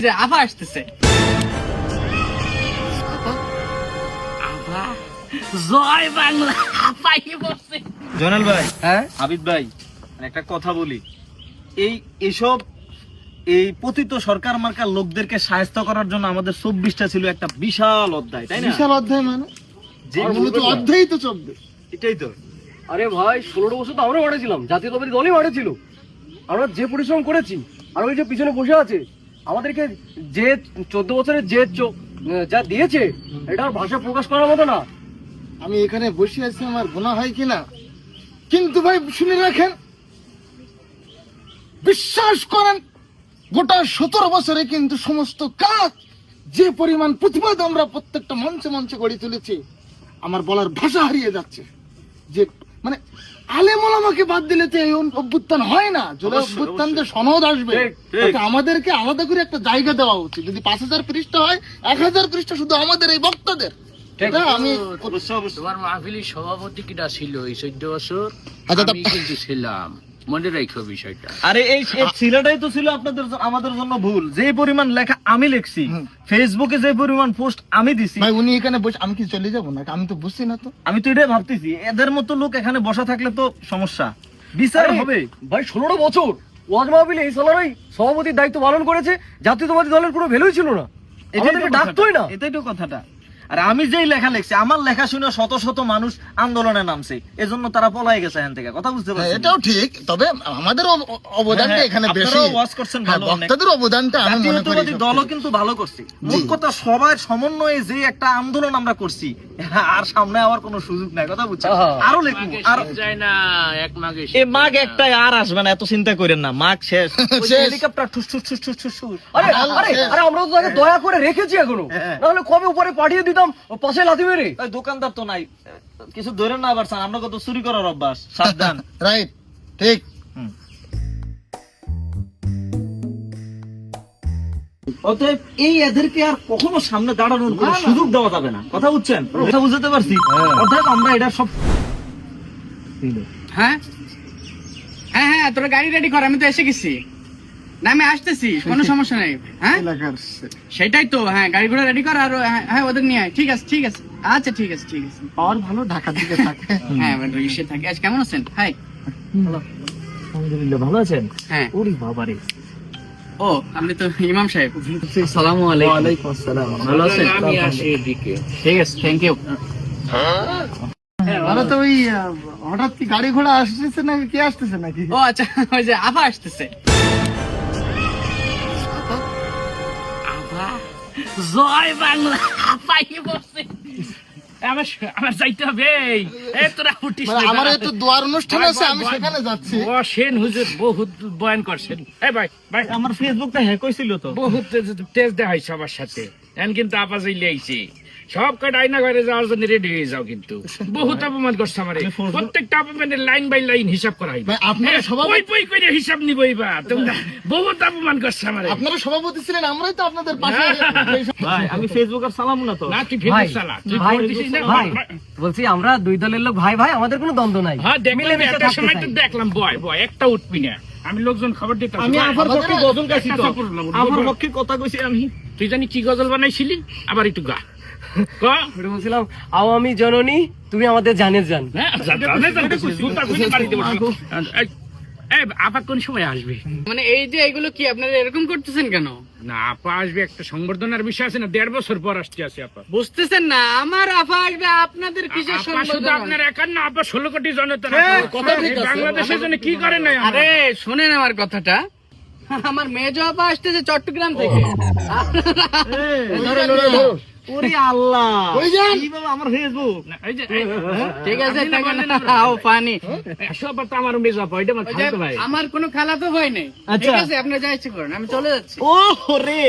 যে আভা আসতেছে। জয় বাংলা। জয়নাল ভাই, হ্যাঁ আবিদ ভাই, একটা কথা বলি, এইসব এই পতিত সরকার মার্কার লোকদেরকে সাহায্য করার জন্য আমাদের 24টা ছিল একটা বিশাল অধ্যায়, তাই না? বিশাল অধ্যায় মানে যে অধ্যায়ই তো 24। এটাই তো। আরে ভাই 16 বছর তো আমরা মাঠেছিলাম, জাতীয়তাবাদী দলই মাঠেছিল। আমরা যে পরিশ্রম করেছি, আর ওই যে পিছনে বসে আছে আমাদেরকে যে 14 বছরের যে যা দিয়েছে, এটা আর ভাষা প্রকাশ করার মতো না। আমি এখানে বসে আছি, আমার গুনাহ হয় কিনা, কিন্তু ভাই শুনে রাখেন, বিশ্বাস করেন গোটা 17 বছরে কিন্তু সমস্ত কাজ, যে পরিমাণ প্রতিবাদ আমরা প্রত্যেকটা মঞ্চে মঞ্চে গড়ে তুলেছি, আমার বলার ভাষা হারিয়ে যাচ্ছে। যে মানে আলেম ওলামাকে বাদ দিলে তো এই অভ্যুত্থান হয় না। জুলাই অভ্যুত্থান যে সনদ আসবে, এটা আমাদেরকে আলাদা করে একটা জায়গা দেওয়া উচিত। যদি 5000 পৃষ্ঠা হয়, 1000 পৃষ্ঠা শুধু আমাদের এই বক্তাদের। এটা আমি তোমার মাহফিলের সভাপতি কিটা ছিল এই 14 বছর? আচ্ছা, আমি কিন্তু ছিলাম, মনে রাখো বিষয়টা। আরে এই ছিলাটাই তো ছিল আপনাদের আমাদের জন্য ভুল। যে পরিমাণ লেখা আমি লিখছি, ফেসবুকে যে পরিমাণ পোস্ট আমি দিছি, ভাই উনি এখানে বসে, আমি কি চলে যাবো না? আমি তো বুঝছি না তো। আমি তো এটাই ভাবতেছি, এদের মতো লোক এখানে বসা থাকলে তো সমস্যা, বিচার হবে। ভাই 16 বছর ওয়াজ মাহফিলে এই সালারই সভাপতির দায়িত্ব পালন করেছে, জাতীয়তাবাদী দলের কোনো ভ্যালুই ছিল না, আমাদেরকে ডাকতোই না। এটাই তো কথাটা। আর আমি যেই লেখা লিখছি, আমার লেখা শুনে শত শত মানুষ আন্দোলনে নামছে, এজন্য তারা পলাই গেছে এখান থেকে। কথা বুঝতে পারছেন? এটাও ঠিক, তবে আমাদের অবদানটা এখানে বেশি। আপনারাও ওয়াজ করছেন ভালো, অনেক। বক্তাদের অবদানটা আমি মনে করি জাতীয়তাবাদী দলও কিন্তু ভালো করছে। মোট কথা সবার সমন্বয়ে যে একটা আন্দোলন আমরা করছি, আর সামনে আবার কোনো সুযোগ নাই। কথা বুঝছেন? আরো লিখবো, আরো যায় না, এক মাগে এই মাঘ একটাই আর আসবে না, এত চিন্তা করেন না। মাঘ শেষ, হেলিকপ্টার ঠুস ঠুস ঠুস ঠুস ঠুস ঠুস। আরে আরে আরে আমরা তো তাকে দয়া করে রেখেছি এখনো, নাহলে কবে উপরে পাঠিয়ে দিতাম পাশে লাথি মেরে। ওই দোকানদার তো নাই, কিছু ধরেন না আবার স্যার, আমরা কত চুরি করার অভ্যাস। সাবধান। রাইট, ঠিক। অতএব এই এদেরকে আর কখনো সামনে দাঁড়ানোর কোনো সুযোগ দেওয়া যাবে না। কথা বুঝছেন? কথা বুঝতে পারছি? অতএব আমরা এটা সব হ্যাঁ হ্যাঁ হ্যাঁ, তোরা গাড়ি রেডি কর, আমি তো এসে গেছি। না আমি আসতেছি, কোনো সমস্যা নেই। হ্যাঁ সেটাই তো, হ্যাঁ গাড়ি ঘোড়া রেডি কর, আর হ্যাঁ ওদের নিয়ে আয়। ঠিক আছে ঠিক আছে, আচ্ছা ঠিক আছে ঠিক আছে। পাওয়ার ভালো, ঢাকা দিকে থাকে। হ্যাঁ ইসে থাকে। আজ কেমন আছেন? হাই। আলহামদুলিল্লাহ, ভালো আছেন? হ্যাঁ। ওরে বাবারে, ও আপনি তো ইমাম সাহেব। আসসালামু আলাইকুম। ওয়ালাইকুম আসসালাম। ভালো আছেন? আমি আসি এদিকে। ঠিক আছে, থ্যাংক ইউ। ওরা তো ওই হঠাৎ কি গাড়ি ঘোড়া আসতেছে নাকি, কে আসতেছে নাকি? ও আচ্ছা, ওই যে আভা আসতেছে। আভা, জয় বাংলা। পাই বসে আমার যাইতে হবে। এই তোরা উঠিস মানে না। আমার একটু দোয়ার অনুষ্ঠান আছে, আমি সেখানে যাচ্ছি। বসেন, হুজুর বহুত বয়ান করছেন। এই ভাই ভাই, আমার ফেসবুকটা হ্যাক হয়েছিল তো। বহুত তেজ দেখাই সবার সাথে। এখন কিন্তু আপা জইলে আইছে, সব কটা আয়না ঘরে যাওয়ার জন্য রেডি হয়ে যাও। কিন্তু বহুত অপমান করছে আমারে, প্রত্যেকটা অপমানের লাইন বাই লাইন হিসাব করাই। ভাই, আপনারা সভাপতি- ওই পই করে হিসাব নিবই বা তোমরা। বহুত অপমান করছে আমারে। আপনারা সভাপতি ছিলেন, আমরাই তো আপনাদের পাশে। ভাই আমি ফেসবুক আর চালামু না তো। না তুই ফেসবুক চালা, তুই ভাই, ভোট দিছিস না? ভাই, বলছি আমরা দুই দলের লোক, ভাই ভাই, আমাদের কোনো দ্বন্দ্ব নাই। হ্যাঁ দেখলাম, মিলেমিশে একটা থাকতে সময় তো চাই। দেখলাম বয় বয় একটা উঠবি না। আমি লোকজন খবর দিতাম। আমি আফার পক্ষে গজল গাইছি তো। আফার আমার পক্ষে কথা কইছি আমি। তুই জানি কি গজল বানাইছিলি? আবার একটু গা ক। ওটা বলছিলাম, আওয়ামী জননী তুমি আমাদের জানের জান। হ্যাঁ, জুতা খুলে বাড়িতে বসলাম। এই আপা কোন সময় আসবে? মানে এই যে এগুলো কি আপনারা এরকম করতেছেন কেন? না আপা আসবে, একটা সংবর্ধনার বিষয় আছে না, 1.5 বছর পর আসতে আছে আপা। বুঝতেছেন না, আমার আপা আসবে, আপনাদের কিসের সংবর্ধনা? আপনার একার না আপা, 16 কোটি জনতার কথা ঠিক আছে। বাংলাদেশের জন্য কি করেন না? আরে শুনেন আমার কথাটা, আমার মেজো আপা আসতেছে চট্টগ্রাম থেকে। ওরে আল্লাহ, ওই যান। কিভাবে আমার ফেসবুক? এই যে ঠিক আছে, আও পানি। সব তো আমার মেজো আপা, এটা আমার খালাতো ভাই। আমার কোনো খালাতো ভাই নেই। ঠিক আছে, আপনি যা ইচ্ছে করেন, আমি চলে যাচ্ছি। ও রে